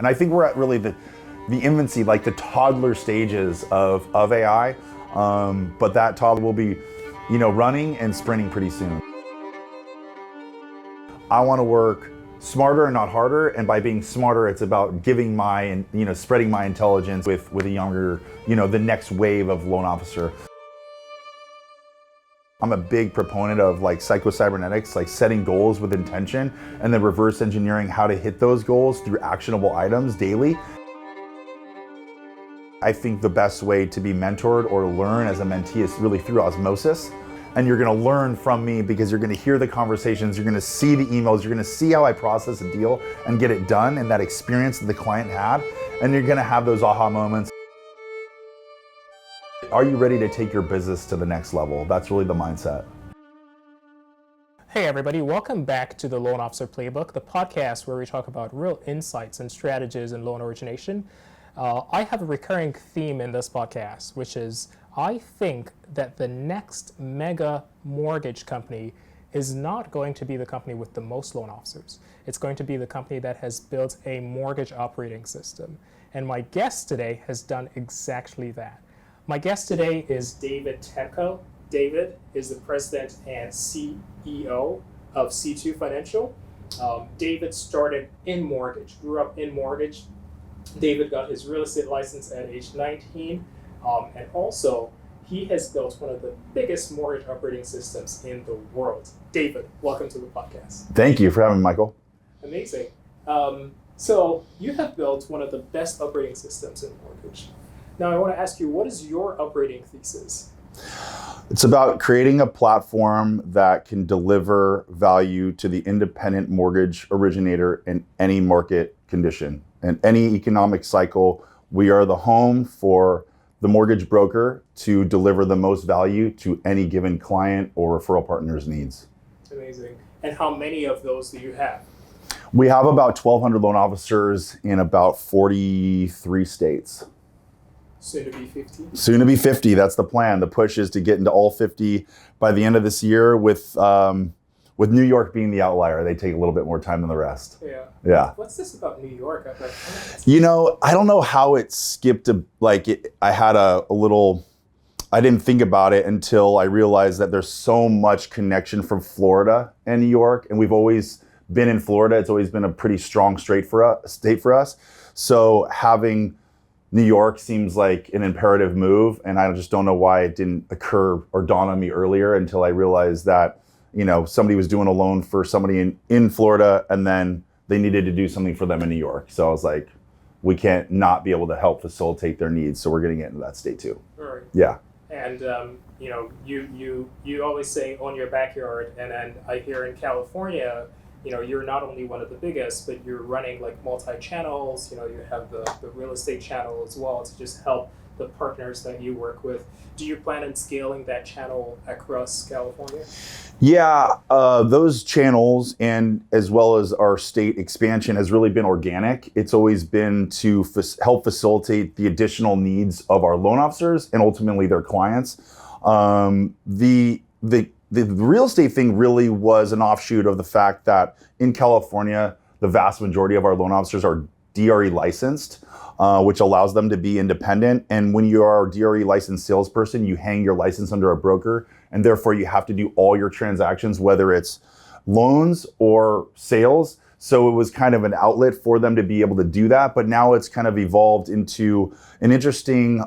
And I think we're at really the infancy, like the toddler stages of AI, but that toddler will be, running and sprinting pretty soon. I want to work smarter and not harder, and by being smarter, it's about giving spreading my intelligence with a younger, the next wave of loan officer. I'm a big proponent of like psycho-cybernetics, like setting goals with intention and then reverse engineering how to hit those goals through actionable items daily. I think the best way to be mentored or learn as a mentee is really through osmosis. And you're gonna learn from me because you're gonna hear the conversations, you're gonna see the emails, you're gonna see how I process a deal and get it done and that experience that the client had, and you're gonna have those aha moments. Are you ready to take your business to the next level? That's really the mindset. Hey everybody, welcome back to the Loan Officer Playbook, the podcast where we talk about real insights and strategies in loan origination. I have a recurring theme in this podcast, which is I think that the next mega mortgage company is not going to be the company with the most loan officers. It's going to be the company that has built a mortgage operating system. And my guest today has done exactly that. My guest today is David Temko. David is the president and CEO of C2 Financial. David started in mortgage, grew up in mortgage. David got his real estate license at age 19. And also, he has built one of the biggest mortgage operating systems in the world. David, welcome to the podcast. Thank you for having me, Michael. Amazing. So you have built one of the best operating systems in mortgage. Now, I want to ask you, what is your operating thesis? It's about creating a platform that can deliver value to the independent mortgage originator in any market condition. In any economic cycle, we are the home for the mortgage broker to deliver the most value to any given client or referral partner's needs. Amazing. And how many of those do you have? We have about 1,200 loan officers in about 43 states. Soon to be 50? Soon to be 50, that's the plan. The push is to get into all 50 by the end of this year with New York being the outlier. They take a little bit more time than the rest. Yeah. What's this about New York? I don't know how it skipped I didn't think about it until I realized that there's so much connection from Florida and New York, and we've always been in Florida. It's always been a pretty strong state for us. So having New York seems like an imperative move, and I just don't know why it didn't occur or dawn on me earlier until I realized that, somebody was doing a loan for somebody in Florida, and then they needed to do something for them in New York. So I was like, we can't not be able to help facilitate their needs, so we're getting it into that state too. Right. Yeah. And you always say own your backyard, and then I hear in California, you're not only one of the biggest, but you're running like multi-channels. You have the real estate channel as well to just help the partners that you work with. Do you plan on scaling that channel across California? Yeah, those channels and as well as our state expansion has really been organic. It's always been to help facilitate the additional needs of our loan officers and ultimately their clients. The real estate thing really was an offshoot of the fact that in California, the vast majority of our loan officers are DRE licensed, which allows them to be independent. And when you are a DRE licensed salesperson, you hang your license under a broker, and therefore you have to do all your transactions, whether it's loans or sales. So it was kind of an outlet for them to be able to do that. But now it's kind of evolved into an interesting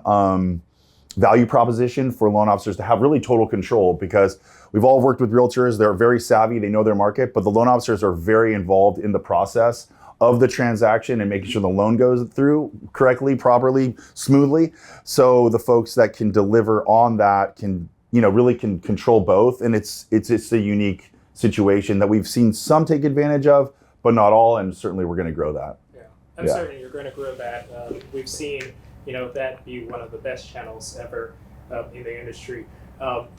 value proposition for loan officers to have really total control, because we've all worked with realtors. They're very savvy, they know their market, but the loan officers are very involved in the process of the transaction and making sure the loan goes through correctly, properly, smoothly. So the folks that can deliver on that can, really can control both. And it's a unique situation that we've seen some take advantage of, but not all. And certainly we're going to grow that. Yeah, I'm certain you're going to grow that. We've seen, that be one of the best channels ever in the industry.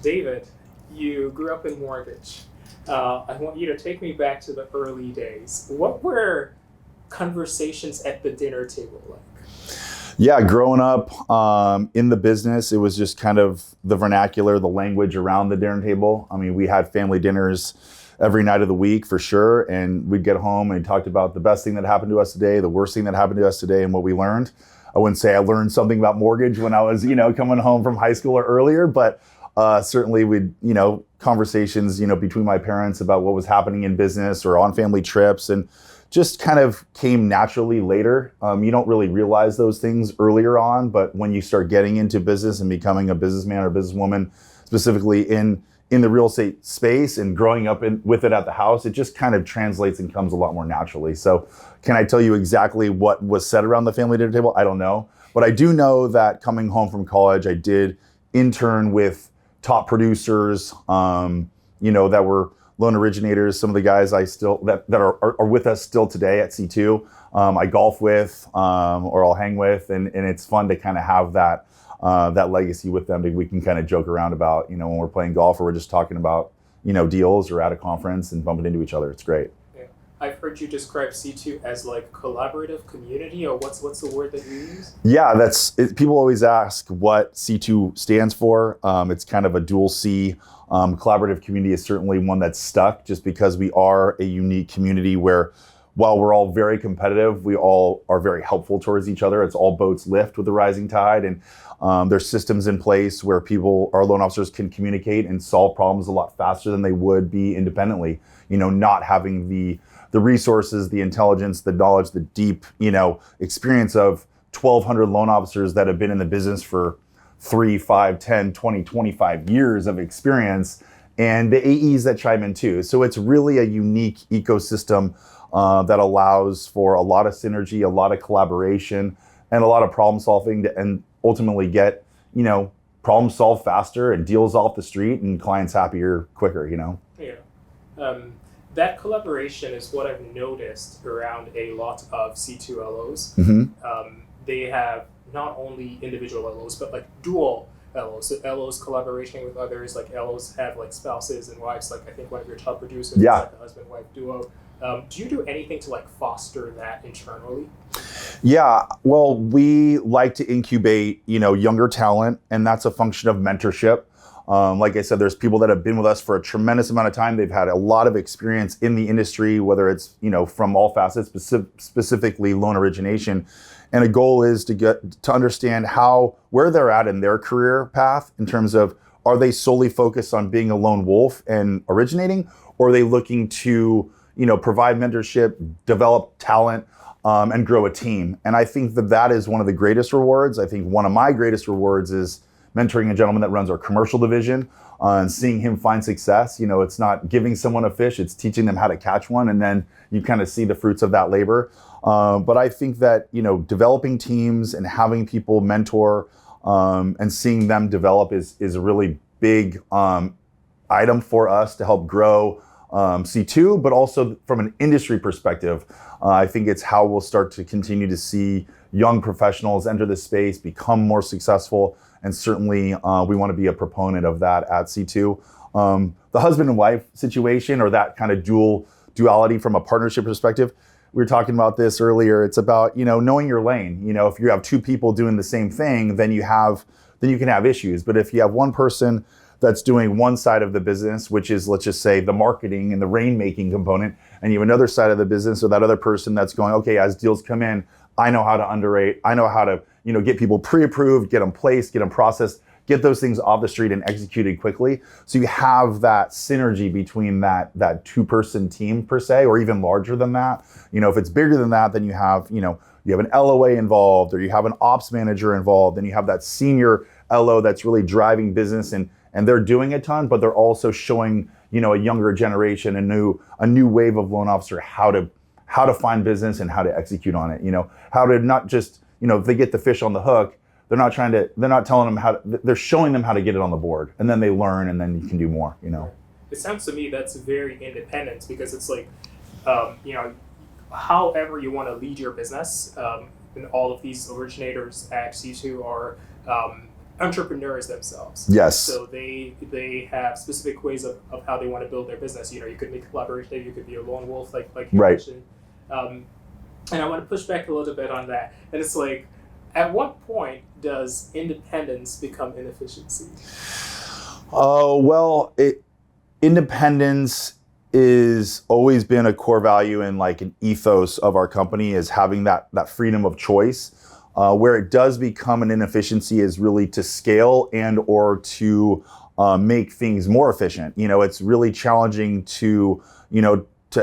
David, you grew up in mortgage. I want you to take me back to the early days. What were conversations at the dinner table like? Yeah, growing up in the business, it was just kind of the vernacular, the language around the dinner table. I mean, we had family dinners every night of the week for sure. And we'd get home and we talked about the best thing that happened to us today, the worst thing that happened to us today, and what we learned. I wouldn't say I learned something about mortgage when I was, coming home from high school or earlier, but certainly we'd, conversations, between my parents about what was happening in business or on family trips, and just kind of came naturally later. You don't really realize those things earlier on, but when you start getting into business and becoming a businessman or businesswoman, specifically in the real estate space and growing up with it at the house, it just kind of translates and comes a lot more naturally. So can I tell you exactly what was said around the family dinner table? I don't know. But I do know that coming home from college, I did intern with top producers, that were loan originators. Some of the guys I still that are with us still today at C2, I golf with or I'll hang with, and it's fun to kind of have that legacy with them. We can kind of joke around about, when we're playing golf or we're just talking about, deals or at a conference and bumping into each other. It's great. Yeah. I've heard you describe C2 as like collaborative community, or what's the word that you use? Yeah, people always ask what C2 stands for. It's kind of a dual C. Collaborative community is certainly one that's stuck just because we are a unique community where, while we're all very competitive, we all are very helpful towards each other. It's all boats lift with the rising tide, and there's systems in place where our loan officers can communicate and solve problems a lot faster than they would be independently. Not having the resources, the intelligence, the knowledge, the deep, experience of 1,200 loan officers that have been in the business for 3, 5, 10, 20, 25 years of experience, and the AEs that chime in too. So it's really a unique ecosystem that allows for a lot of synergy, a lot of collaboration, and a lot of problem solving and ultimately get, problems solved faster and deals off the street and clients happier quicker, Yeah. That collaboration is what I've noticed around a lot of C2 LOs. Mm-hmm. They have not only individual LOs, but like dual LOs. So LOs collaborating with others, like LOs have like spouses and wives, like I think one of your top producers is like a husband-wife duo. Do you do anything to like foster that internally? Yeah, well, we like to incubate, younger talent, and that's a function of mentorship. Like I said, there's people that have been with us for a tremendous amount of time. They've had a lot of experience in the industry, whether it's, from all facets, specifically loan origination. And a goal is to understand where they're at in their career path in terms of, are they solely focused on being a lone wolf and originating, or are they looking to, provide mentorship, develop talent, and grow a team? And I think that is one of the greatest rewards. I think one of my greatest rewards is mentoring a gentleman that runs our commercial division and seeing him find success. It's not giving someone a fish, it's teaching them how to catch one, and then you kind of see the fruits of that labor. But I think that, developing teams and having people mentor and seeing them develop is a really big item for us to help grow C2, but also from an industry perspective. I think it's how we'll start to continue to see young professionals enter the space, become more successful, and certainly we want to be a proponent of that at C2. The husband and wife situation, or that kind of duality from a partnership perspective, we were talking about this earlier. It's about, knowing your lane. If you have two people doing the same thing, then you can have issues. But if you have one person that's doing one side of the business, which is, let's just say, the marketing and the rainmaking component, and you have another side of the business, or that other person that's going, okay, as deals come in, I know how to underwrite, I know how to, get people pre-approved, get them placed, get them processed, get those things off the street and executed quickly. So you have that synergy between that two-person team per se, or even larger than that. If it's bigger than that, then you have an LOA involved, or you have an ops manager involved, and you have that senior LO that's really driving business, and they're doing a ton, but they're also showing, a younger generation, a new wave of loan officer how to find business and how to execute on it. How to not just, if they get the fish on the hook, they're not telling them they're showing them how to get it on the board, and then they learn, and then you can do more, It sounds to me that's very independent, because it's like, however you want to lead your business, and all of these originators at C2 are entrepreneurs themselves. Yes. So they have specific ways of how they want to build their business. You could be collaborative, you could be a lone wolf, like you mentioned. And I want to push back a little bit on that. And it's like, at what point does independence become inefficiency? Oh, well, independence is always been a core value and like an ethos of our company is having that freedom of choice. Where it does become an inefficiency is really to scale and or to make things more efficient. It's really challenging to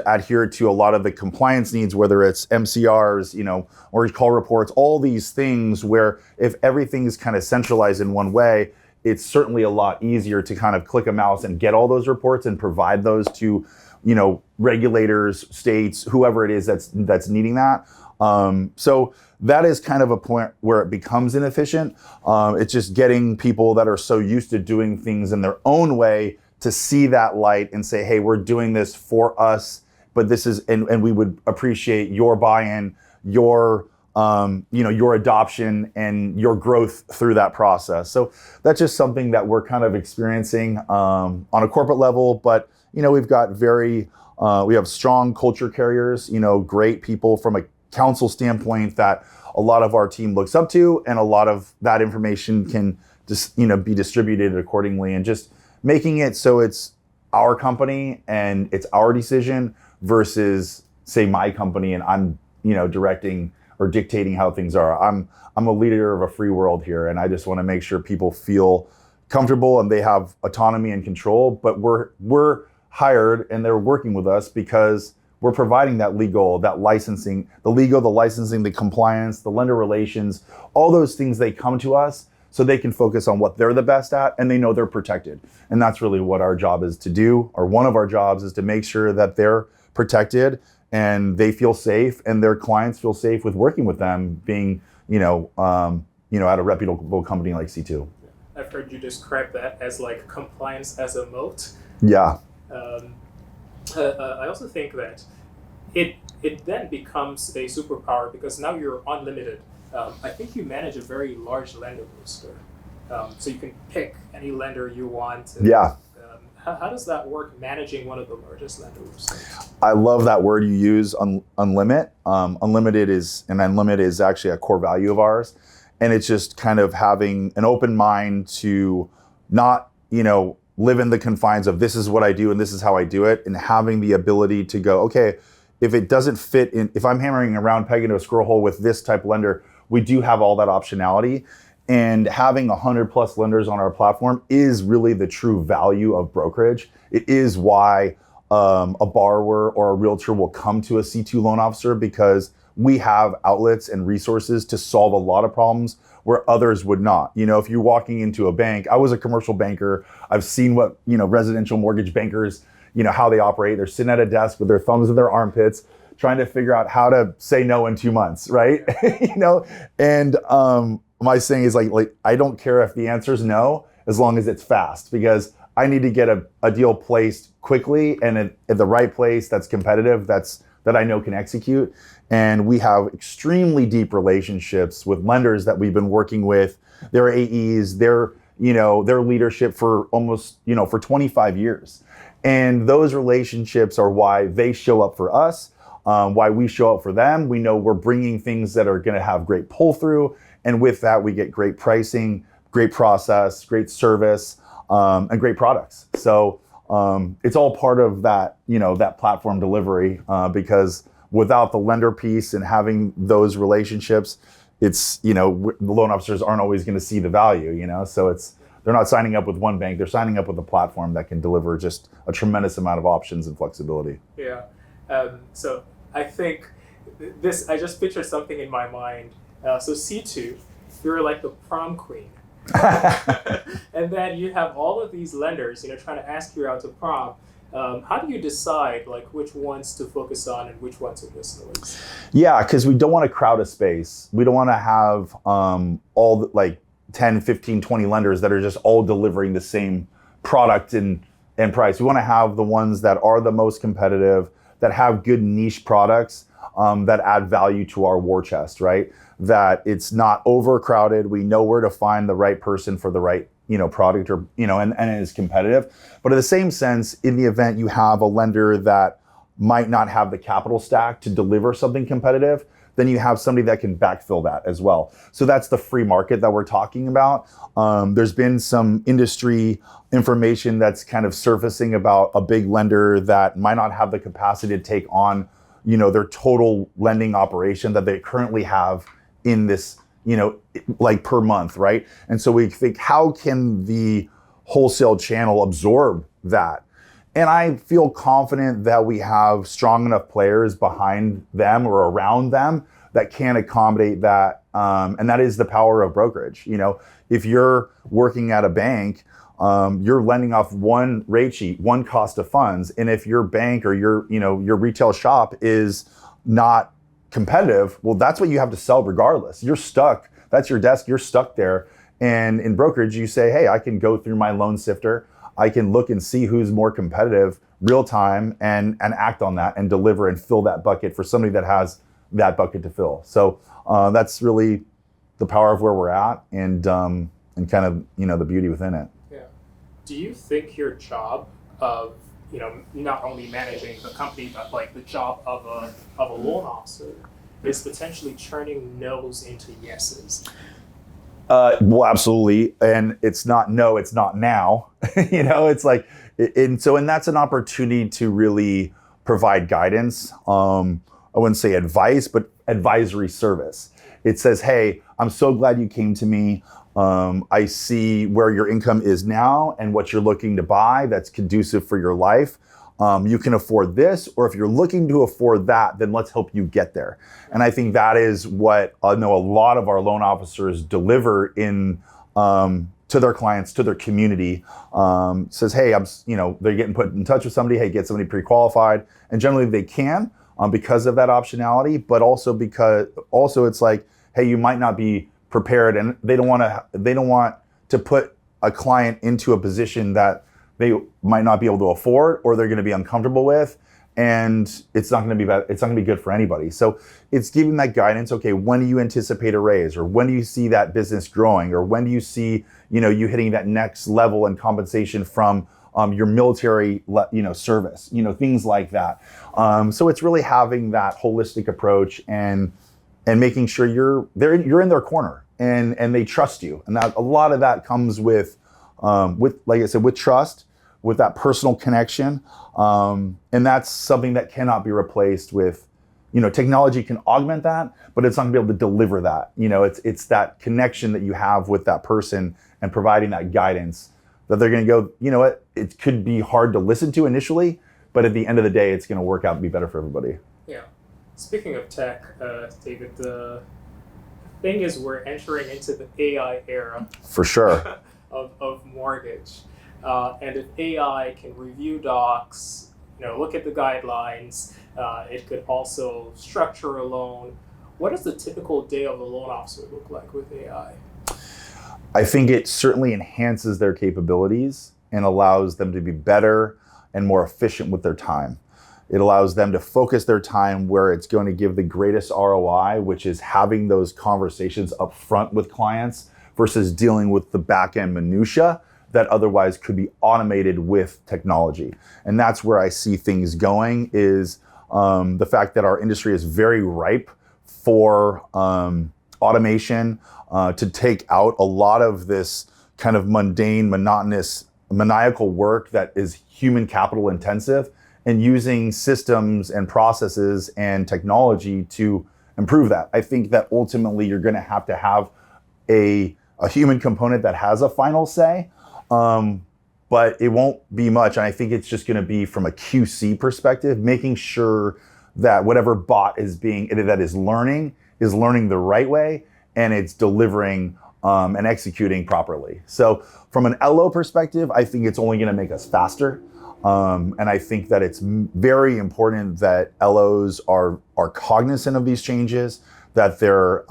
adhere to a lot of the compliance needs, whether it's MCRs, or call reports, all these things where if everything is kind of centralized in one way, it's certainly a lot easier to kind of click a mouse and get all those reports and provide those to, regulators, states, whoever it is that's needing that. So that is kind of a point where it becomes inefficient. It's just getting people that are so used to doing things in their own way to see that light and say, hey, we're doing this for us, but this is, and we would appreciate your buy-in, your adoption and your growth through that process. So that's just something that we're kind of experiencing on a corporate level, but we've got we have strong culture carriers, great people from a council standpoint that a lot of our team looks up to, and a lot of that information can just, be distributed accordingly, and just making it so it's our company and it's our decision versus say my company and I'm, directing or dictating how things are. I'm a leader of a free world here, and I just want to make sure people feel comfortable and they have autonomy and control, but we're hired and they're working with us because we're providing that legal, that licensing, the licensing, the compliance, the lender relations, all those things. They come to us so they can focus on what they're the best at, and they know they're protected. And that's really what our job is to do, or one of our jobs is to make sure that they're protected and they feel safe and their clients feel safe with working with them, being, at a reputable company like C2. I've heard you describe that as like compliance as a moat. Yeah. I also think that it then becomes a superpower because now you're unlimited. I think you manage a very large lender roster, so you can pick any lender you want. And, yeah. How does that work, managing one of the largest lender rosters? I love that word you use, unlimited. Unlimited is actually a core value of ours, and it's just kind of having an open mind to not, live in the confines of this is what I do and this is how I do it, and having the ability to go, okay, if it doesn't fit in, if I'm hammering a round peg into a squirrel hole with this type of lender, we do have all that optionality. And having 100 plus lenders on our platform is really the true value of brokerage. It is why a borrower or a realtor will come to a C2 loan officer, because we have outlets and resources to solve a lot of problems where others would not. If you're walking into a bank, I was a commercial banker. I've seen what, residential mortgage bankers, how they operate. They're sitting at a desk with their thumbs in their armpits, trying to figure out how to say no in 2 months, right? And my saying is like, I don't care if the answer is no, as long as it's fast, because I need to get a deal placed quickly and at the right place that's competitive, that I know can execute. And we have extremely deep relationships with lenders that we've been working with, their AEs, their leadership for almost, for 25 years. And those relationships are why they show up for us, why we show up for them. We know we're bringing things that are going to have great pull through. And with that, we get great pricing, great process, great service, and great products. So it's all part of that, that platform delivery, because without the lender piece and having those relationships, it's, the loan officers aren't always going to see the value, so they're not signing up with one bank, they're signing up with a platform that can deliver just a tremendous amount of options and flexibility. Yeah. So I think I just pictured something in my mind. So C2, you're like the prom queen. And then you have all of these lenders, trying to ask you out to prom. How do you decide which ones to focus on and which ones are just noise? Yeah, because we don't want to crowd a space. We don't want to have all 10, 15, 20 lenders that are just all delivering the same product and price. We want to have the ones that are the most competitive, that have good niche products, that add value to our war chest, right? That it's not overcrowded. We know where to find the right person for the right, product, or, and it is competitive. But in the same sense, in the event you have a lender that might not have the capital stack to deliver something competitive, then you have somebody that can backfill that as well. So that's the free market that we're talking about. There's been some industry information that's kind of surfacing about a big lender that might not have the capacity to take on, their total lending operation that they currently have in this, like per month, right? And so we think, how can the wholesale channel absorb that? And I feel confident that we have strong enough players behind them or around them that can accommodate that. And that is the power of brokerage. If you're working at a bank, you're lending off one rate sheet, one cost of funds. And if your bank or your retail shop is not competitive, well, that's what you have to sell regardless. You're stuck. That's your desk. You're stuck there. And in brokerage, you say, hey, I can go through my loan sifter. I can look and see who's more competitive real time and act on that and deliver and fill that bucket for somebody that has that bucket to fill. So that's really the power of where we're at and kind of, the beauty within it. Yeah. Do you think your job of, not only managing the company, but like the job of a loan officer is potentially turning no's into yeses? Well, absolutely. And it's not no, it's not now. It's like, and that's an opportunity to really provide guidance. I wouldn't say advice, but advisory service. It says, hey, I'm so glad you came to me. I see where your income is now and what you're looking to buy that's conducive for your life. You can afford this, or if you're looking to afford that, then let's help you get there. And I think that is what I know a lot of our loan officers deliver in to their clients, to their community. Says, hey, they're getting put in touch with somebody. Hey, get somebody pre-qualified, and generally they can because of that optionality, but also it's like, hey, you might not be prepared, and they don't want to put a client into a position that they might not be able to afford or they're going to be uncomfortable with, and it's not going to be bad. It's not going to be good for anybody. So it's giving that guidance. Okay, when do you anticipate a raise, or when do you see that business growing, or when do you see you hitting that next level in compensation from your military service, things like that. So it's really having that holistic approach and making sure you're in their corner and they trust you. And that a lot of that comes with like I said, with trust, with that personal connection. And that's something that cannot be replaced with, technology can augment that, but it's not gonna be able to deliver that. It's that connection that you have with that person and providing that guidance that they're gonna go, what, it could be hard to listen to initially, but at the end of the day, it's gonna work out and be better for everybody. Yeah. Speaking of tech, David, the thing is we're entering into the AI era. For sure. of mortgage. And if AI can review docs, look at the guidelines, it could also structure a loan. What does the typical day of a loan officer look like with AI? I think it certainly enhances their capabilities and allows them to be better and more efficient with their time. It allows them to focus their time where it's going to give the greatest ROI, which is having those conversations up front with clients versus dealing with the back end minutia that otherwise could be automated with technology. And that's where I see things going is the fact that our industry is very ripe for automation to take out a lot of this kind of mundane, monotonous, maniacal work that is human capital intensive, and using systems and processes and technology to improve that. I think that ultimately you're gonna have to have a human component that has a final say, but it won't be much. And I think it's just gonna be from a QC perspective, making sure that whatever bot that is learning the right way, and it's delivering and executing properly. So from an LO perspective, I think it's only gonna make us faster. And I think that it's very important that LOs are cognizant of these changes, that they're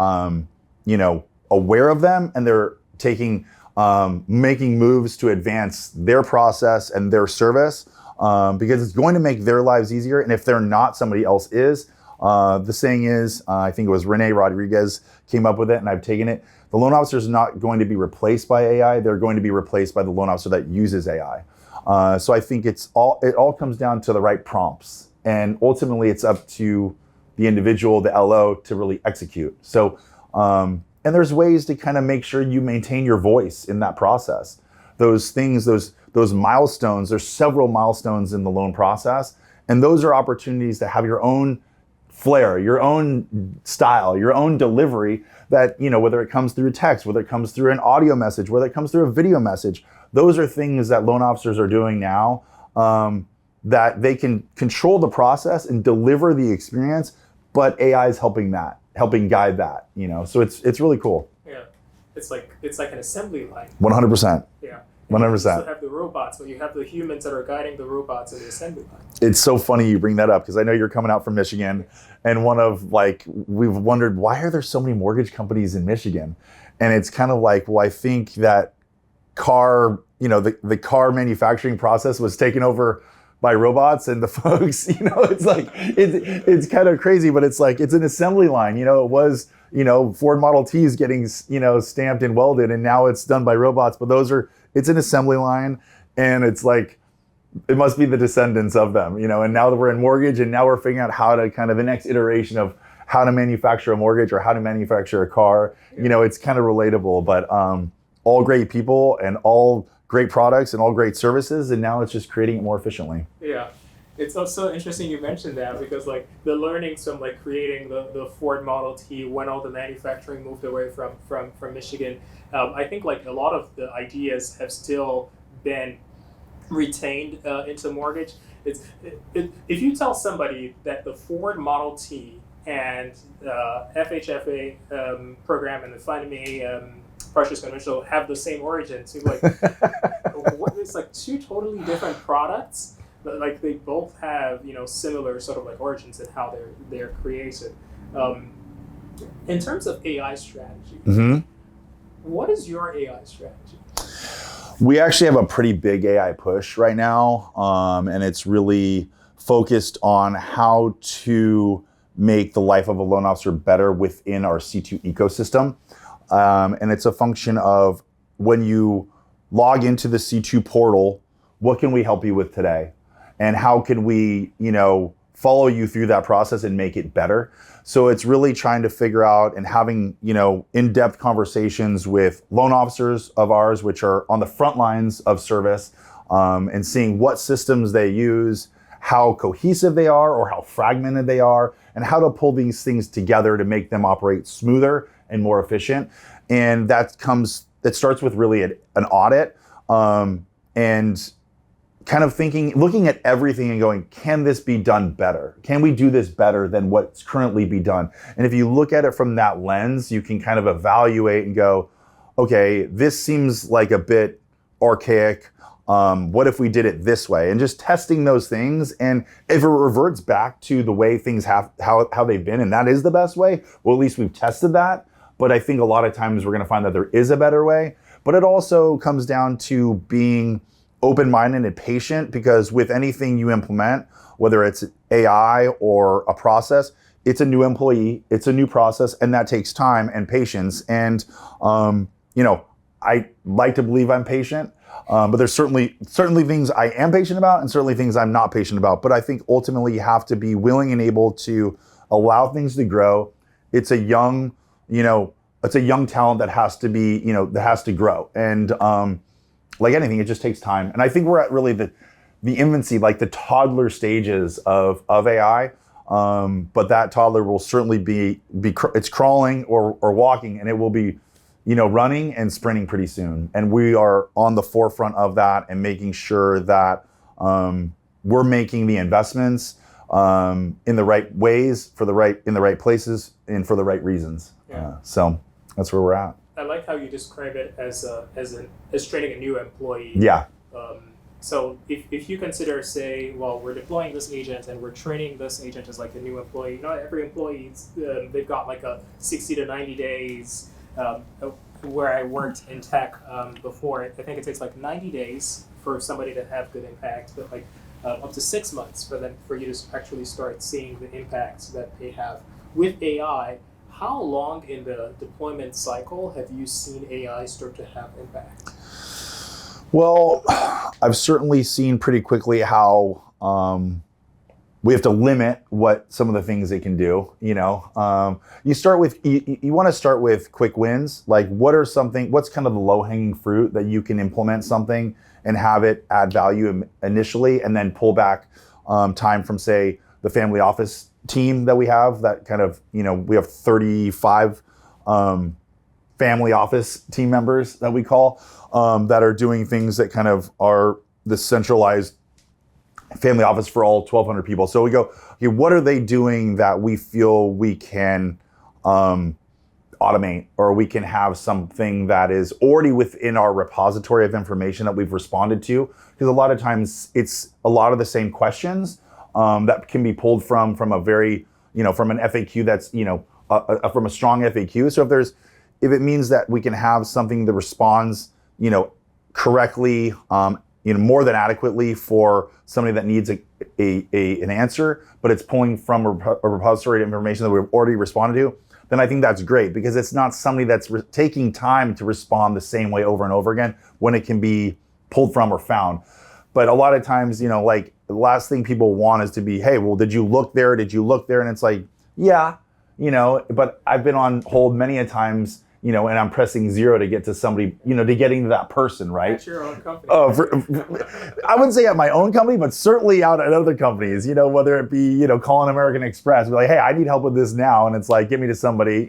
aware of them, and they're making moves to advance their process and their service, because it's going to make their lives easier. And if they're not, somebody else is. The saying is, I think it was Rene Rodriguez came up with it, and I've taken it. The loan officer is not going to be replaced by AI. They're going to be replaced by the loan officer that uses AI. So I think it all comes down to the right prompts, and ultimately it's up to the individual, the LO, to really execute. So, and there's ways to kind of make sure you maintain your voice in that process. Those things, those milestones, there's several milestones in the loan process, and those are opportunities to have your own flair, your own style, your own delivery that, whether it comes through text, whether it comes through an audio message, whether it comes through a video message, those are things that loan officers are doing now, that they can control the process and deliver the experience, but AI is helping guide that, so it's really cool. Yeah, it's like an assembly line. 100%. Yeah. 100%. You still have the robots, but you have the humans that are guiding the robots in the assembly line. It's so funny you bring that up, because I know you're coming out from Michigan, and we've wondered, why are there so many mortgage companies in Michigan? And it's kind of like, well, I think that the car manufacturing process was taken over by robots, and the folks, it's kind of crazy, but it's like, it's an assembly line. It was, Ford Model T's getting, stamped and welded, and now it's done by robots, but it's an assembly line, and it's like, it must be the descendants of them, and now that we're in mortgage, and now we're figuring out how to kind of the next iteration of how to manufacture a mortgage or how to manufacture a car. It's kind of relatable, but all great people and all great products and all great services, and now it's just creating it more efficiently. Yeah. It's also interesting you mentioned that, because like the learnings from like creating the Ford Model T when all the manufacturing moved away from Michigan, I think like a lot of the ideas have still been retained into mortgage. If you tell somebody that the Ford Model T and FHFA program and the Fannie Mae purchase conventional have the same origin, so like what is like two totally different products, but like they both have similar sort of like origins and how they're created. In terms of AI strategy, mm-hmm. What is your AI strategy? We actually have a pretty big AI push right now, and it's really focused on how to make the life of a loan officer better within our C2 ecosystem. And it's a function of, when you log into the C2 portal, what can we help you with today? And how can we, follow you through that process and make it better? So it's really trying to figure out and having, in-depth conversations with loan officers of ours, which are on the front lines of service, and seeing what systems they use, how cohesive they are or how fragmented they are, and how to pull these things together to make them operate smoother and more efficient. And that starts with really an audit, and kind of looking at everything and going, can this be done better? Can we do this better than what's currently be done? And if you look at it from that lens, you can kind of evaluate and go, okay, this seems like a bit archaic. What if we did it this way? And just testing those things. And if it reverts back to the way things how they've been, and that is the best way, well, at least we've tested that. But I think a lot of times we're going to find that there is a better way. But it also comes down to being open-minded and patient, because with anything you implement, whether it's AI or a process, it's a new employee, it's a new process, and that takes time and patience. And, I like to believe I'm patient, but there's certainly things I am patient about and certainly things I'm not patient about. But I think ultimately you have to be willing and able to allow things to grow. It's a young talent that has to be, that has to grow. And, like anything, it just takes time. And I think we're at really the infancy, like the toddler stages of AI. But that toddler will certainly be it's crawling or walking, and it will be, running and sprinting pretty soon. And we are on the forefront of that and making sure that we're making the investments in the right ways, in the right places, and for the right reasons. Yeah. So that's where we're at. I like how you describe it as training a new employee. Yeah. So if you consider, say, well, we're deploying this agent and we're training this agent as like a new employee. Not every employee, they've got like a 60 to 90 days. Where I worked in tech before, I think it takes like 90 days for somebody to have good impact, but like up to 6 months for you to actually start seeing the impacts that they have. With AI, how long in the deployment cycle have you seen AI start to have impact? Well, I've certainly seen pretty quickly how we have to limit what some of the things they can do. You start with you want to start with quick wins. Like what's kind of the low hanging fruit that you can implement something and have it add value initially, and then pull back time from, say, the family office team that we have. That kind of, we have 35 family office team members that we call that are doing things that kind of are the centralized family office for all 1,200 people. So we go, okay, what are they doing that we feel we can automate, or we can have something that is already within our repository of information that we've responded to? Because a lot of times it's a lot of the same questions that can be pulled from a very, from an FAQ that's, from a strong FAQ. So if it means that we can have something that responds, correctly, more than adequately for somebody that needs an answer, but it's pulling from a repository of information that we've already responded to, then I think that's great, because it's not somebody that's taking time to respond the same way over and over again when it can be pulled from or found. But a lot of times, like the last thing people want is to be, hey, well, did you look there? Did you look there? And it's like, yeah, but I've been on hold many a times, and I'm pressing 0 to get to somebody, to getting to that person, right? At your own company. I wouldn't say at my own company, but certainly out at other companies, whether it be, calling American Express, be like, hey, I need help with this now. And it's like, get me to somebody,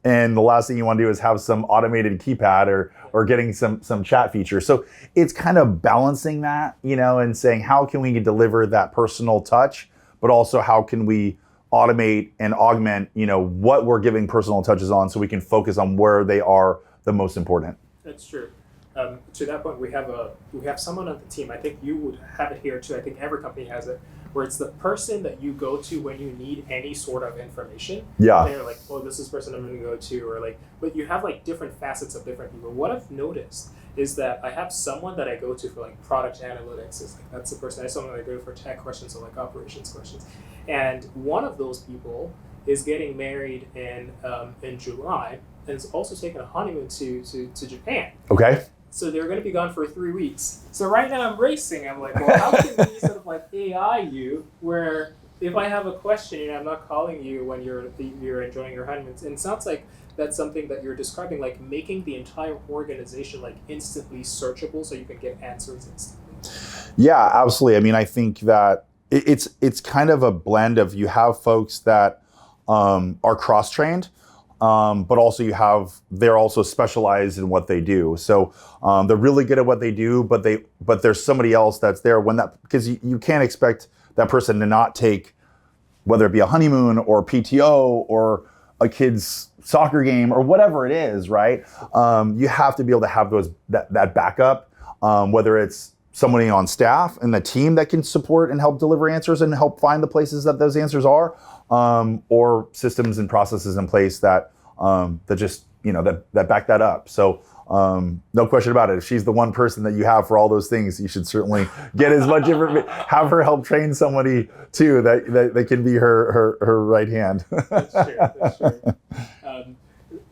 and the last thing you want to do is have some automated keypad or getting some chat feature. So it's kind of balancing that, and saying, how can we deliver that personal touch, but also how can we automate and augment, what we're giving personal touches on, so we can focus on where they are the most important. That's true. To that point, we have someone on the team. I think you would have it here too. I think every company has it, where it's the person that you go to when you need any sort of information. Yeah. They're like, oh, this is the person I'm going to go to, or like, but you have like different facets of different people. What I've noticed is that I have someone that I go to for like product analytics. Is like, that's the person. I have someone that I go to for tech questions or like operations questions. And one of those people is getting married in July, and is also taking a honeymoon to Japan. Okay. So they're going to be gone for 3 weeks. So right now I'm racing. I'm like, well, how can we sort of like AI you, where if I have a question, I'm not calling you when you're enjoying your honeymoon. And it sounds like that's something that you're describing, like making the entire organization like instantly searchable, so you can get answers instantly. Yeah, absolutely. I mean, I think that it's kind of a blend of, you have folks that are cross-trained, but also they're also specialized in what they do. So they're really good at what they do, but there's somebody else that's there because you can't expect that person to not take, whether it be a honeymoon or PTO or a kid's soccer game or whatever it is, right? You have to be able to have that backup, whether it's somebody on staff and the team that can support and help deliver answers and help find the places that those answers are, or systems and processes in place that just, that back that up. So no question about it. If she's the one person that you have for all those things, you should certainly get as much information, have her help train somebody too, that can be her right hand. That's true.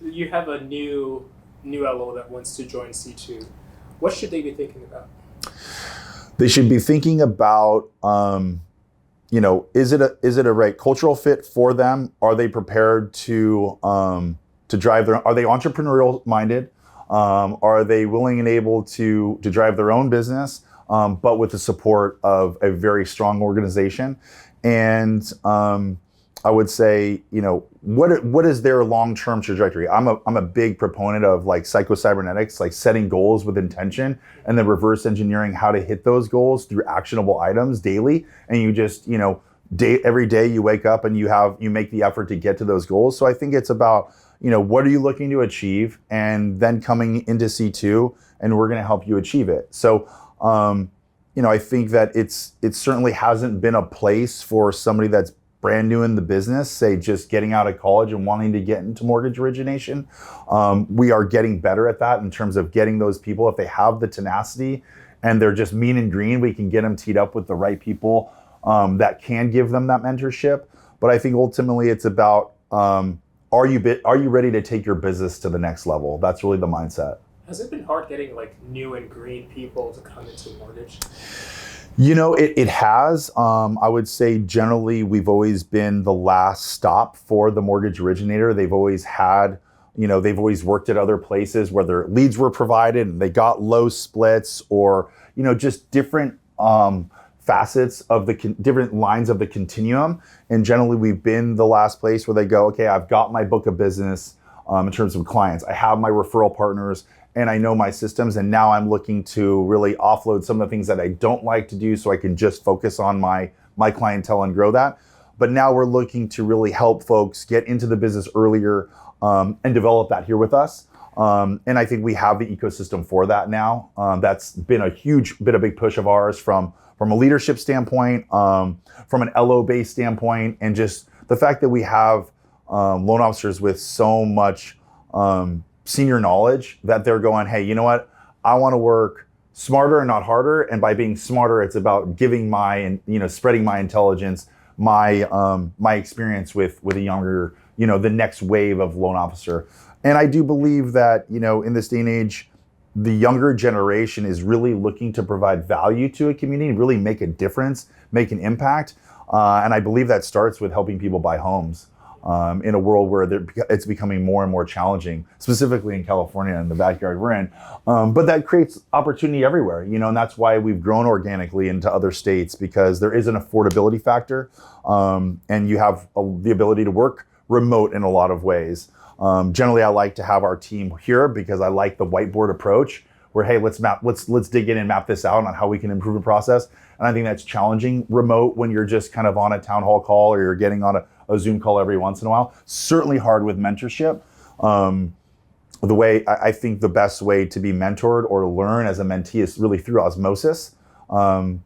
You have a new LO that wants to join C2. What should they be thinking about? They should be thinking about, is it a right cultural fit for them? Are they prepared to drive are they entrepreneurial minded? Are they willing and able to drive their own business, but with the support of a very strong organization? And I would say, what is their long-term trajectory? I'm a big proponent of like psycho-cybernetics, like setting goals with intention and then reverse engineering how to hit those goals through actionable items daily. And you just, every day you wake up and you make the effort to get to those goals. So I think it's about, what are you looking to achieve, and then coming into C2, and we're going to help you achieve it. So, I think that it certainly hasn't been a place for somebody that's brand new in the business, say just getting out of college and wanting to get into mortgage origination. We are getting better at that in terms of getting those people, if they have the tenacity and they're just mean and green, we can get them teed up with the right people that can give them that mentorship. But I think ultimately it's about, are you ready to take your business to the next level? That's really the mindset. Has it been hard getting like new and green people to come into mortgage? It has. I would say generally we've always been the last stop for the mortgage originator. They've always had, they've always worked at other places, whether leads were provided and they got low splits or, just different facets of the different lines of the continuum. And generally we've been the last place where they go, okay, I've got my book of business in terms of clients. I have my referral partners and I know my systems, and now I'm looking to really offload some of the things that I don't like to do so I can just focus on my clientele and grow that. But now we're looking to really help folks get into the business earlier and develop that here with us. And I think we have the ecosystem for that now. That's been a big push of ours from a leadership standpoint, from an LO-based standpoint, and just the fact that we have loan officers with so much senior knowledge that they're going, hey, you know what? I want to work smarter and not harder. And by being smarter, it's about giving spreading my intelligence, my experience with a younger, the next wave of loan officer. And I do believe that, in this day and age, the younger generation is really looking to provide value to a community, really make a difference, make an impact. And I believe that starts with helping people buy homes. In a world where it's becoming more and more challenging, specifically in California and the backyard we're in. But that creates opportunity everywhere, and that's why we've grown organically into other states, because there is an affordability factor, and you have the ability to work remote in a lot of ways. Generally, I like to have our team here because I like the whiteboard approach where, hey, let's dig in and map this out on how we can improve the process. And I think that's challenging remote when you're just kind of on a town hall call or you're getting on a Zoom call every once in a while. Certainly hard with mentorship. I think the best way to be mentored or learn as a mentee is really through osmosis. And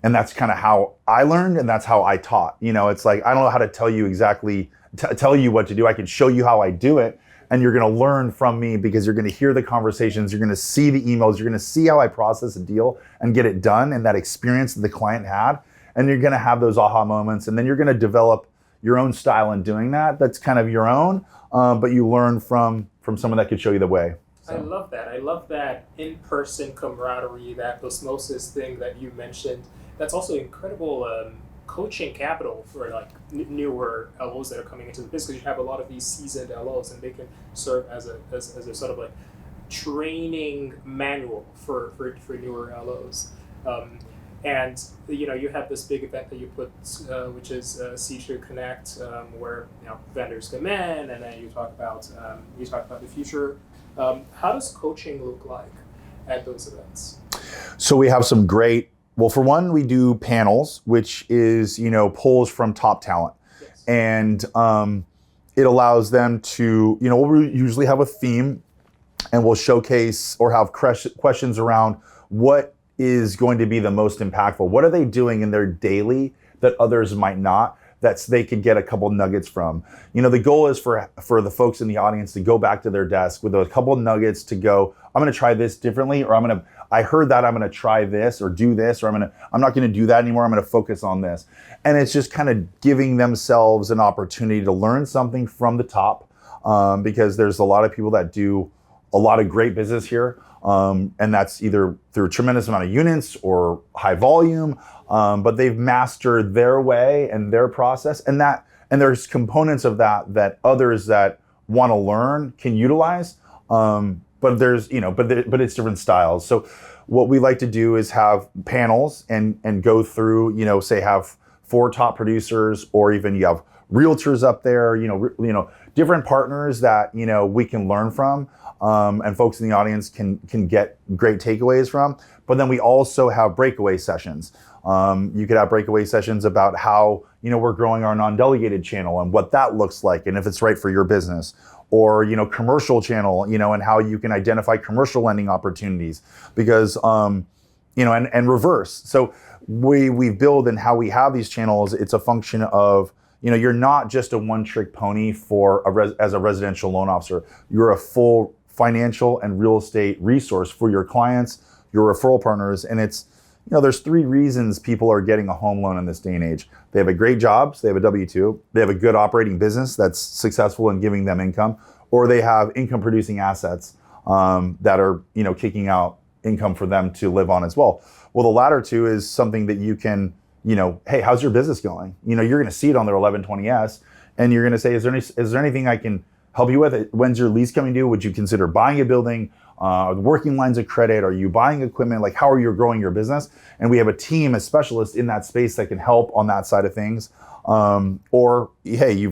that's kind of how I learned and that's how I taught. It's like, I don't know how to tell you exactly, tell you what to do. I can show you how I do it. And you're going to learn from me because you're going to hear the conversations. You're going to see the emails. You're going to see how I process a deal and get it done and that experience that the client had. And you're going to have those aha moments. And then you're going to develop your own style in doing that. That's kind of your own, but you learn from someone that could show you the way. So. I love that. I love that in-person camaraderie, that osmosis thing that you mentioned. That's also incredible coaching capital for like newer LOs that are coming into the business. Because you have a lot of these seasoned LOs, and they can serve as a sort of like training manual for newer LOs. And you have this big event that you put, which is C2 Connect, where vendors come in, and then you talk about the future. How does coaching look like at those events? So we have some great. Well, for one, we do panels, which is polls from top talent, yes. And it allows them to we usually have a theme, and we'll showcase or have questions around what is going to be the most impactful. What are they doing in their daily that others might not, that they could get a couple nuggets from? The goal is for the folks in the audience to go back to their desk with a couple nuggets to go, I'm going to try this differently, or I heard that I'm going to try this or do this, or I'm not going to do that anymore. I'm going to focus on this. And it's just kind of giving themselves an opportunity to learn something from the top, because there's a lot of people that do a lot of great business here. And that's either through a tremendous amount of units or high volume, but they've mastered their way and their process, and there's components of that others that want to learn can utilize. But there's but it's different styles. So what we like to do is have panels and go through say have 4 top producers, or even you have realtors up there, different partners that we can learn from. And folks in the audience can get great takeaways from. But then we also have breakaway sessions. You could have breakaway sessions about how we're growing our non-delegated channel and what that looks like, and if it's right for your business. Or commercial channel, and how you can identify commercial lending opportunities, because and reverse. So we build, and how we have these channels, it's a function of you're not just a one-trick pony as a residential loan officer. You're a full financial and real estate resource for your clients, your referral partners. And it's, there's 3 reasons people are getting a home loan in this day and age. They have a great job, so they have a W-2. They have a good operating business that's successful in giving them income, or they have income producing assets that are, kicking out income for them to live on as well. Well, the latter two is something that you can, hey, how's your business going? You're going to see it on their 1120S, and you're going to say, is there anything I can help you with? When's your lease coming due? Would you consider buying a building? Working lines of credit? Are you buying equipment? Like, how are you growing your business? And we have a team of specialists in that space that can help on that side of things. Or, hey, you're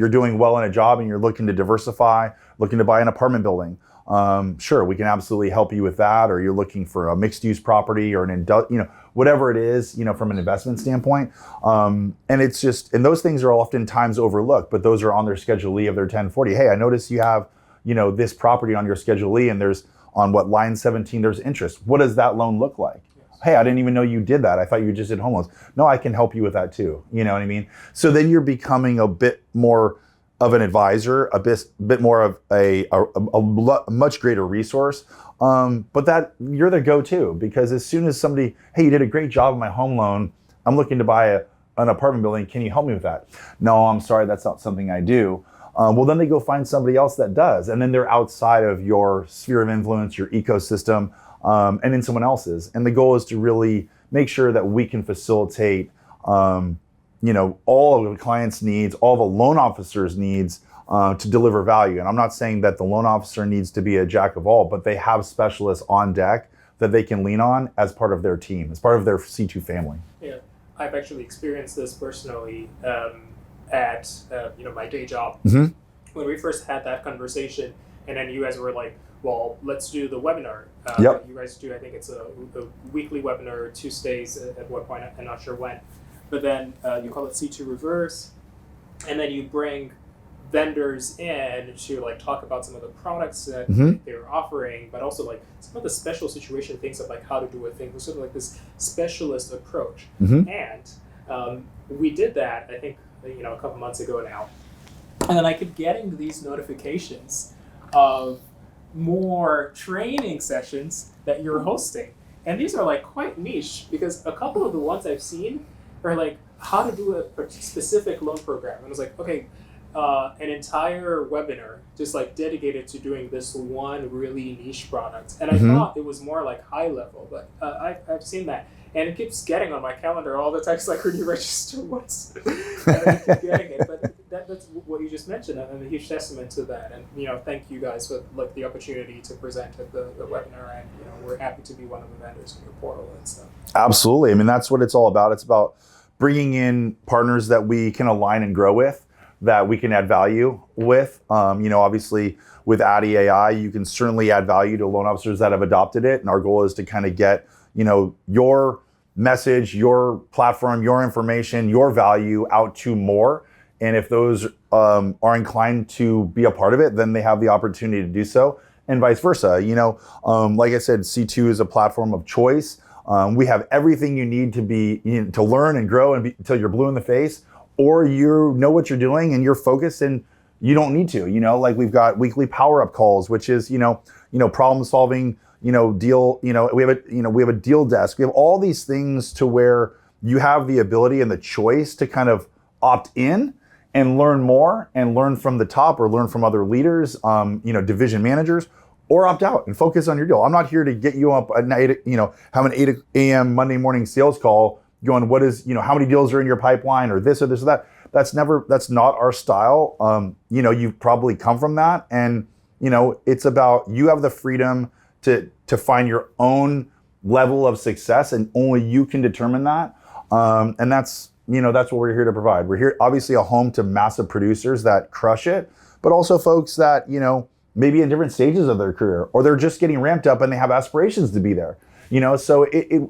doing well in a job and you're looking to diversify, looking to buy an apartment building. Sure, we can absolutely help you with that. Or you're looking for a mixed use property or whatever it is, from an investment standpoint. And it's just, and those things are oftentimes overlooked, but those are on their Schedule E of their 1040. Hey, I notice you have, this property on your Schedule E, and there's on line 17, there's interest. What does that loan look like? Yes. Hey, I didn't even know you did that. I thought you just did home loans. No, I can help you with that too. You know what I mean? So then you're becoming a bit more of an advisor, a bit more of a much greater resource. But that you're the go-to, because as soon as somebody, hey, you did a great job on my home loan, I'm looking to buy an apartment building. Can you help me with that? No, I'm sorry, that's not something I do. Well, then they go find somebody else that does. And then they're outside of your sphere of influence, your ecosystem, and in someone else's. And the goal is to really make sure that we can facilitate, all of the client's needs, all the loan officer's needs to deliver value. And I'm not saying that the loan officer needs to be a jack of all, but they have specialists on deck that they can lean on as part of their team, as part of their C2 family. Yeah, I've actually experienced this personally. At my day job, when we first had that conversation, and then you guys were like, well, let's do the webinar. Yep. You guys do, I think it's a weekly webinar, Tuesdays at what point, I'm not sure when, but then you call it C2 Reverse, and then you bring vendors in to like talk about some of the products that they're offering, but also like some of the special situation things of like how to do a thing, sort of like this specialist approach. And we did that, I think, a couple months ago now. And then I kept getting these notifications of more training sessions that you're hosting. And these are like quite niche, because a couple of the ones I've seen are like how to do a specific loan program. And I was like, okay, an entire webinar just like dedicated to doing this one really niche product. And I thought it was more like high level, but I've seen that. And it keeps getting on my calendar all the time. It's like, when you register once, and I keep getting it. But that's what you just mentioned, and a huge testament to that. And thank you guys for like the opportunity to present at the webinar. And we're happy to be one of the vendors in your portal and stuff. Absolutely. I mean, that's what it's all about. It's about bringing in partners that we can align and grow with, that we can add value with. Obviously with Addy AI, you can certainly add value to loan officers that have adopted it. And our goal is to kind of get your message, your platform, your information, your value out to more. And if those are inclined to be a part of it, then they have the opportunity to do so, and vice versa. Like I said, C2 is a platform of choice. We have everything you need to be to learn and grow until you're blue in the face, or you know what you're doing and you're focused and you don't need to. Like we've got weekly power up calls, which is problem solving. Deal, we have a deal desk. We have all these things to where you have the ability and the choice to kind of opt in and learn more and learn from the top or learn from other leaders, division managers, or opt out and focus on your deal. I'm not here to get you up at night, have an 8 a.m. Monday morning sales call going, what is, how many deals are in your pipeline or this or this or that. That's not our style. You've probably come from that. And, it's about, you have the freedom to find your own level of success, and only you can determine that. And that's what we're here to provide. We're here, obviously, a home to massive producers that crush it, but also folks that, maybe in different stages of their career, or they're just getting ramped up and they have aspirations to be there. So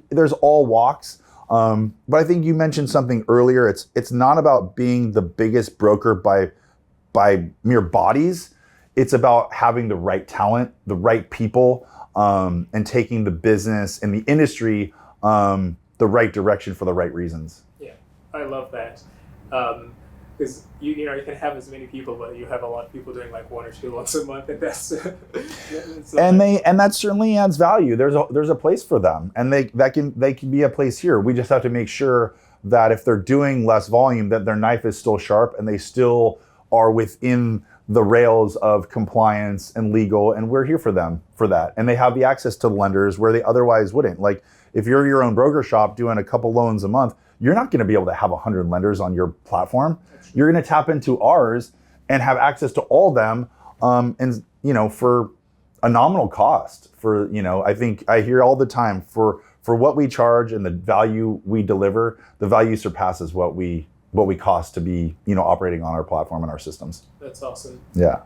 there's all walks. But I think you mentioned something earlier. It's not about being the biggest broker by mere bodies. It's about having the right talent, the right people, and taking the business and the industry the right direction for the right reasons. Yeah, I love that. Because you can have as many people, but you have a lot of people doing like 1 or 2 loans a month, and that's and that certainly adds value. There's a place for them, and they can be a place here. We just have to make sure that if they're doing less volume, that their knife is still sharp and they still are within the rails of compliance and legal, and we're here for them for that. And they have the access to lenders where they otherwise wouldn't. Like if you're your own broker shop doing a couple loans a month, you're not going to be able to have 100 lenders on your platform. You're going to tap into ours and have access to all them, and for a nominal cost. For I think I hear all the time for what we charge and the value we deliver, the value surpasses what we cost to be operating on our platform and our systems. That's awesome. Yeah.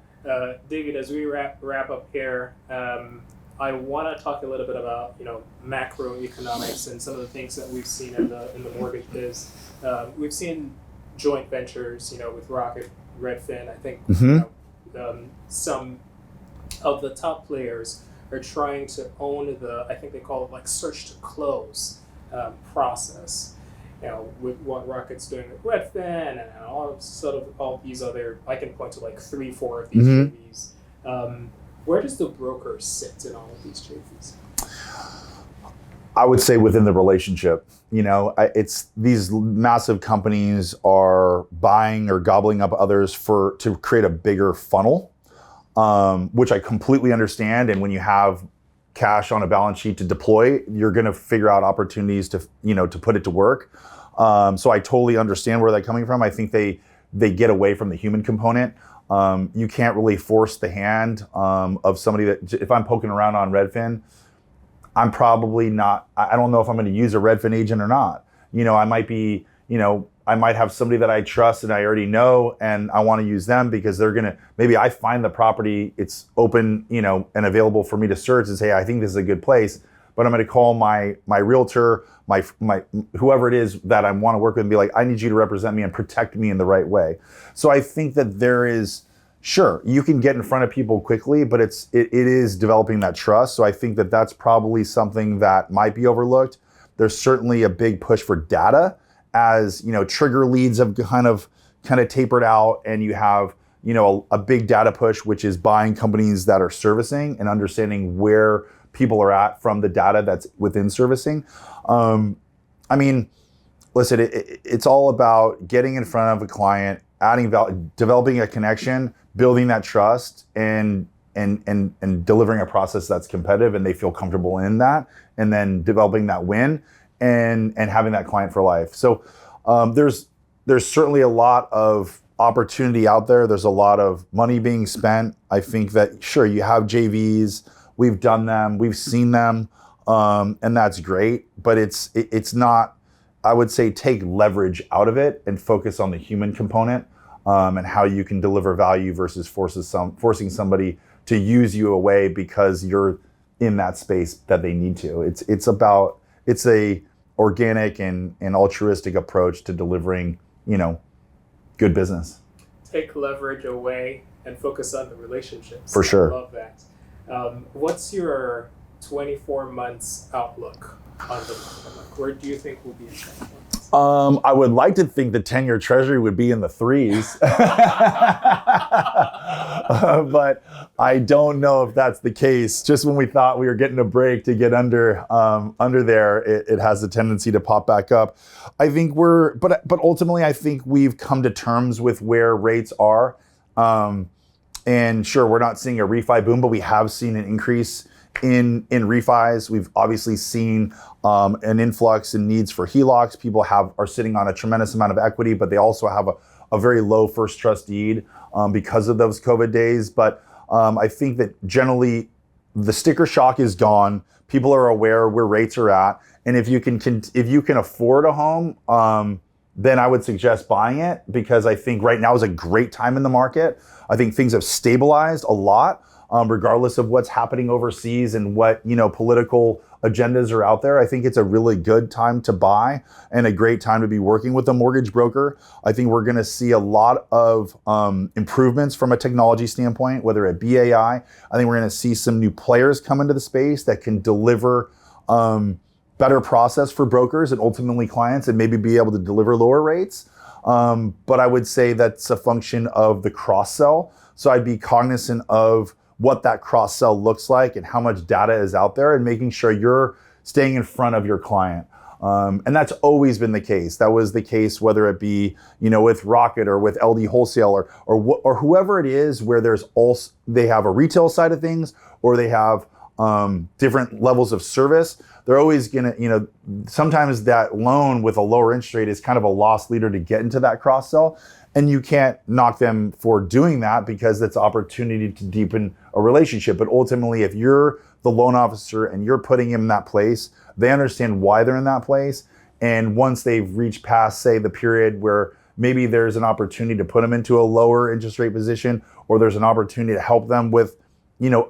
David, as we wrap up here, I want to talk a little bit about macroeconomics and some of the things that we've seen in the mortgage biz. We've seen joint ventures, with Rocket, Redfin. I think some of the top players are trying to own I think they call it like search to close process. With what Rocket's doing with Redfin and all these other, I can point to like 3-4 of these JVs. Where does the broker sit in all of these JVs? I would say within the relationship. It's these massive companies are buying or gobbling up others to create a bigger funnel, which I completely understand. And when you have cash on a balance sheet to deploy, you're going to figure out opportunities to put it to work. So I totally understand where they're coming from. I think they get away from the human component. You can't really force the hand of somebody that, if I'm poking around on Redfin, I'm probably not, I don't know if I'm going to use a Redfin agent or not. I might be, I might have somebody that I trust and I already know, and I want to use them because they're going to, maybe I find the property, it's open, and available for me to search and say, I think this is a good place, but I'm going to call my realtor, my whoever it is that I want to work with and be like, I need you to represent me and protect me in the right way. So I think that there is, sure, you can get in front of people quickly, but it is developing that trust. So I think that that's probably something that might be overlooked. There's certainly a big push for data as, trigger leads have kind of tapered out, and you have, a big data push, which is buying companies that are servicing and understanding where people are at from the data that's within servicing. Listen, it's all about getting in front of a client, adding value, developing a connection, building that trust, and delivering a process that's competitive and they feel comfortable in that, and then developing that win and having that client for life. So there's certainly a lot of opportunity out there. There's a lot of money being spent. I think that, sure, you have JVs, we've done them, we've seen them, and that's great, but it's not, I would say, take leverage out of it and focus on the human component, and how you can deliver value versus forcing somebody to use you away because you're in that space that they need to. It's a organic and altruistic approach to delivering, good business. Take leverage away and focus on the relationships. For sure. I love that. What's your 24 months outlook on the market? Where do you think we'll be in 24 months? I would like to think the 10-year treasury would be in the 3s, but I don't know if that's the case. Just when we thought we were getting a break to get under there, it has a tendency to pop back up. I think but ultimately, I think we've come to terms with where rates are. And sure, we're not seeing a refi boom, but we have seen an increase in refis. We've obviously seen an influx in needs for HELOCs. People are sitting on a tremendous amount of equity, but they also have a very low first trust deed because of those COVID days. But I think that generally the sticker shock is gone. People are aware where rates are at, and if you can afford a home, then I would suggest buying it, because I think right now is a great time in the market. I think things have stabilized a lot. Regardless of what's happening overseas and what political agendas are out there, I think it's a really good time to buy and a great time to be working with a mortgage broker. I think we're going to see a lot of improvements from a technology standpoint, whether it be AI. I think we're going to see some new players come into the space that can deliver better process for brokers and ultimately clients, and maybe be able to deliver lower rates. But I would say that's a function of the cross-sell. So I'd be cognizant of what that cross-sell looks like and how much data is out there, and making sure you're staying in front of your client. And that's always been the case. That was the case whether it be, with Rocket or with LD Wholesale or whoever it is, where they have a retail side of things, or they have different levels of service. They're always gonna, sometimes that loan with a lower interest rate is kind of a loss leader to get into that cross sell. And you can't knock them for doing that, because it's opportunity to deepen a relationship. But ultimately, if you're the loan officer and you're putting them in that place, they understand why they're in that place. And once they've reached past, say, the period where maybe there's an opportunity to put them into a lower interest rate position, or there's an opportunity to help them with,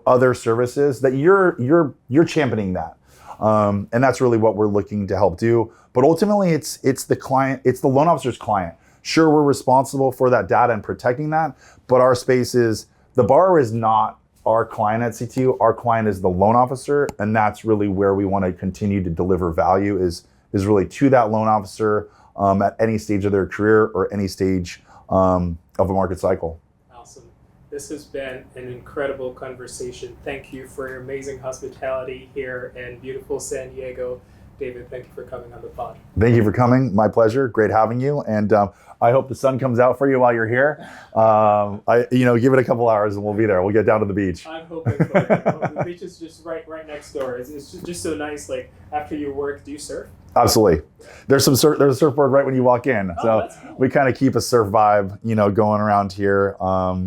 other services, that you're championing that. And that's really what we're looking to help do. But ultimately, it's the client, it's the loan officer's client. Sure, we're responsible for that data and protecting that, but our space is, the borrower is not our client at CTU. Our client is the loan officer, and that's really where we want to continue to deliver value, is really to that loan officer at any stage of their career or any stage of a market cycle. Awesome. This has been an incredible conversation. Thank you for your amazing hospitality here in beautiful San Diego. David, thank you for coming on the pod. Thank you for coming. My pleasure. Great having you. And I hope the sun comes out for you while you're here. Give it a couple hours and we'll be there. We'll get down to the beach. I'm hoping for it. The beach is just right next door. It's just so nice. Like, after your work, do you surf? Absolutely. There's a surfboard right when you walk in. So cool. We kind of keep a surf vibe, going around here.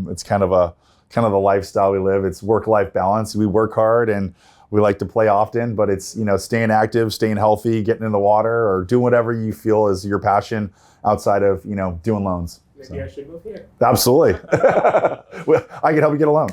It's kind of the lifestyle we live. It's work-life balance. We work hard and we like to play often, but it's, staying active, staying healthy, getting in the water, or doing whatever you feel is your passion outside of, doing loans. Maybe I should move here. Absolutely. I can help you get a loan.